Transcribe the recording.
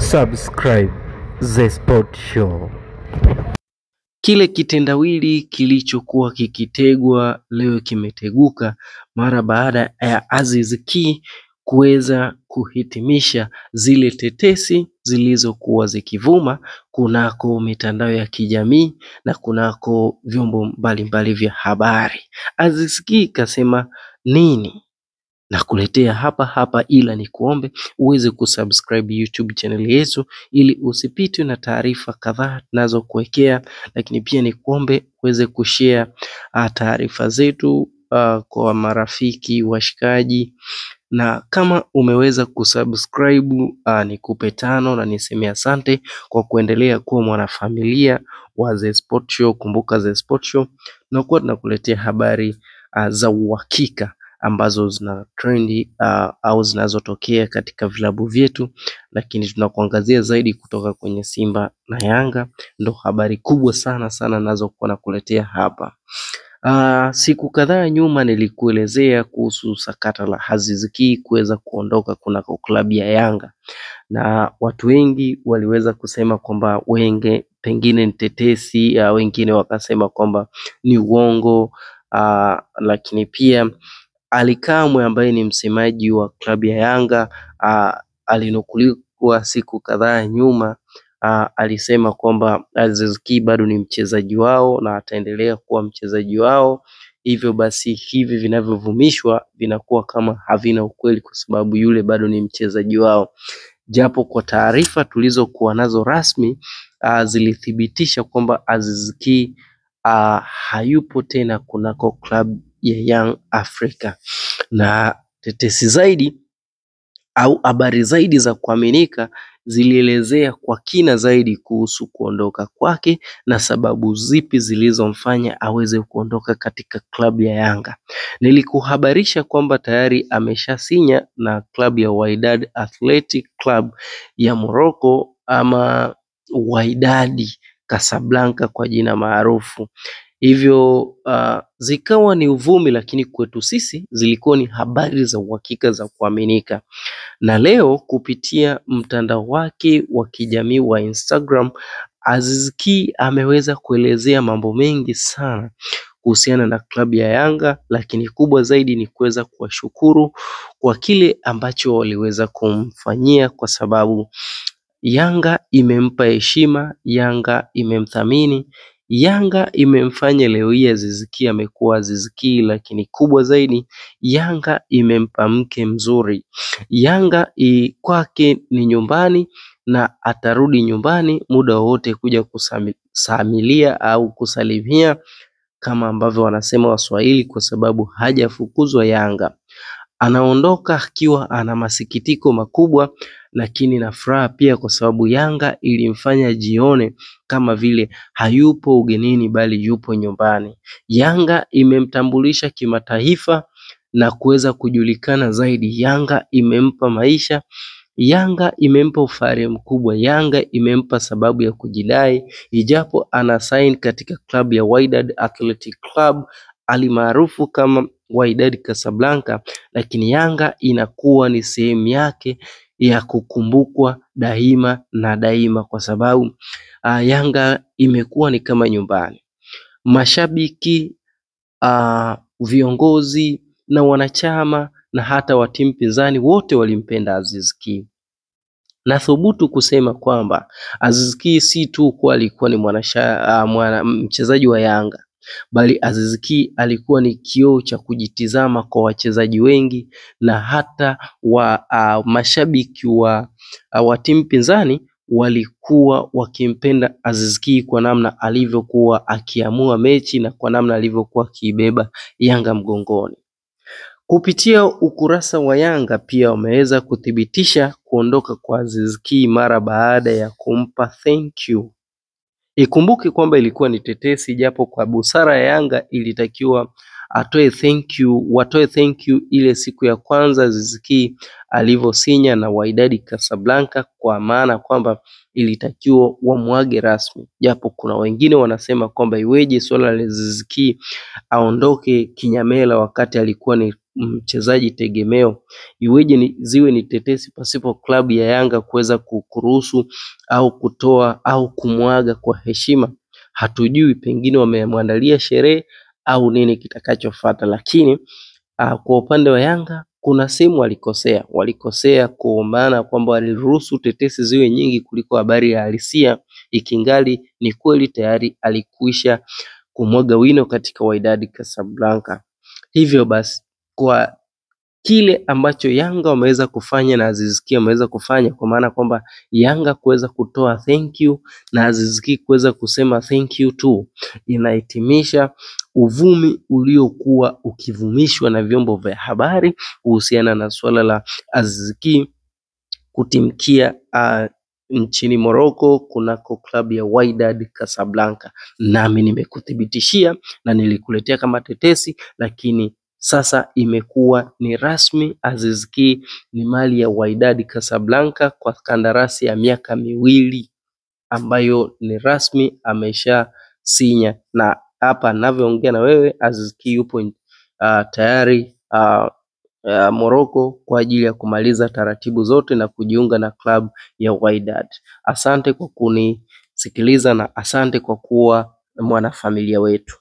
Subscribe The Sport Show. Kile kitendawili kilichokuwa kikitegwa leo kimeteguka mara baada ya Aziz Ki kuweza kuhitimisha zile tetesi zilizokuwa zikivuma kunako mitandao ya kijamii na kunako vyombo mbalimbali vya habari. Aziz Ki kasema nini? Na kuletea hapa, ila ni kuombe uweze kusubscribe YouTube channel yetu ili usipitwe na taarifa kadhaa tunazokuwekea, lakini pia ni kuombe uweze kushare taarifa zetu kwa marafiki, washikaji, na kama umeweza kusubscribe nikupe 5 na niseme asante kwa kuendelea kuwa mwanafamilia wa The Sport Show. Kumbuka The Sport Show tunakuwa tunakuletea habari za uhakika ambazo zina trendi au zinazotokea katika vilabu vyetu, lakini tunakuangazia zaidi kutoka kwenye Simba na Yanga. Ndo habari kubwa sana nazokuwa nakuletea hapa. Siku kadhaa nyuma nilikuelezea kuhusu sakata la Aziz Ki kuweza kuondoka kunako klabu ya Yanga, na watu wengi waliweza kusema kwamba pengine ni tetesi, wengine wakasema kwamba ni uongo, lakini pia Ally Kamwe ambaye ni msemaji wa klabu ya Yanga alinukuliwa siku kadhaa nyuma, alisema kwamba Aziz Ki bado ni mchezaji wao na ataendelea kuwa mchezaji wao. Hivyo basi hivi vinavyovumishwa vinakuwa kama havina ukweli kwa sababu yule bado ni mchezaji wao, japo kwa taarifa tulizokuwa nazo rasmi zilithibitisha kwamba Aziz Ki hayupo tena kunako klabu ya Young Africa. Na tetesi zaidi au habari zaidi za kuaminika zilielezea kwa kina zaidi kuhusu kuondoka kwake na sababu zipi zilizomfanya aweze kuondoka katika klabu ya Yanga. Nilikuhabarisha kwamba tayari ameshasinya na klabu ya Wydad Athletic Club ya Morocco ama Wydad Casablanca kwa jina maarufu. Hivyo zikawa ni uvumi, lakini kwetu sisi zilikuwa ni habari za uhakika za kuaminika. Na leo kupitia mtandao wake wa kijamii wa Instagram, Aziz Ki ameweza kuelezea mambo mengi sana kuhusiana na klabu ya Yanga, lakini kubwa zaidi ni kuweza kuwashukuru kwa kile ambacho waliweza kumfanyia, kwa sababu Yanga imempa heshima, Yanga imemthamini, Yanga imemfanya leo hii Aziz Ki amekuwa Aziz Ki, lakini kubwa zaidi Yanga imempa mke mzuri. Yanga kwake ni nyumbani na atarudi nyumbani muda wowote kuja kusamilia au kusalimia kama ambavyo wanasema Waswahili, kwa sababu hajafukuzwa Yanga. Anaondoka akiwa ana masikitiko makubwa, lakini na furaha pia, kwa sababu Yanga ilimfanya jione kama vile hayupo ugenini bali yupo nyumbani. Yanga imemtambulisha kimataifa na kuweza kujulikana zaidi. Yanga imempa maisha, Yanga imempa ufahari mkubwa, Yanga imempa sababu ya kujidai. Ijapo ana sign katika klabu ya Wydad Athletic Club alimaarufu kama Wydad Casablanca, lakini Yanga inakuwa ni sehemu yake ya kukumbukwa daima na daima, kwa sababu Yanga imekuwa ni kama nyumbani. Mashabiki, viongozi na wanachama na hata wa timu pinzani wote walimpenda Aziz Ki. Nathubutu kusema kwamba Aziz Ki si tu kuwa alikuwa ni mchezaji wa Yanga, bali Aziz Ki alikuwa ni kioo cha kujitizama kwa wachezaji wengi na hata mashabiki wa timu pinzani walikuwa wakimpenda Aziz Ki kwa namna alivyokuwa akiamua mechi na kwa namna alivyokuwa akiibeba Yanga mgongoni. Kupitia ukurasa wa Yanga pia wameweza kuthibitisha kuondoka kwa Aziz Ki mara baada ya kumpa thank you. Ikumbuke kwamba ilikuwa ni tetesi, japo kwa busara ya Yanga ilitakiwa watoe thank you ile siku ya kwanza Aziz Ki alivyosinya na Wydad Casablanca, kwa maana kwamba ilitakiwa wamwage rasmi, japo kuna wengine wanasema kwamba iweje swala la Aziz Ki aondoke kinyamela wakati alikuwa mchezaji tegemeo, iweje ziwe ni tetesi pasipo klabu ya Yanga kuweza kuruhusu au kutoa au kumwaga kwa heshima? Hatujui, pengine wamemwandalia sherehe au nini kitakachofuata, lakini kwa upande wa Yanga kuna sehemu walikosea kwa maana kwamba waliruhusu tetesi ziwe nyingi kuliko habari ya halisia, ikingali ni kweli tayari alikwisha kumwaga wino katika Wydad Casablanca. Hivyo basi kwa kile ambacho Yanga wameweza kufanya na Aziz Ki ameweza kufanya, kwa maana kwamba Yanga kuweza kutoa thank you na Aziz Ki kuweza kusema thank you too, inahitimisha uvumi uliokuwa ukivumishwa na vyombo vya habari kuhusiana na swala la Aziz Ki kutimkia nchini Morocco kunako klabu ya Wydad Casablanca. Nami nimekuthibitishia na nilikuletea kama tetesi, lakini sasa imekuwa ni rasmi. Aziz Ki ni mali ya Wydad Casablanca kwa kandarasi ya miaka 2 ambayo ni rasmi amesha sinya, na hapa ninavyoongea na wewe Aziz Ki yupo tayari Morocco kwa ajili ya kumaliza taratibu zote na kujiunga na klabu ya Wydad. Asante kwa kunisikiliza na asante kwa kuwa mwanafamilia wetu.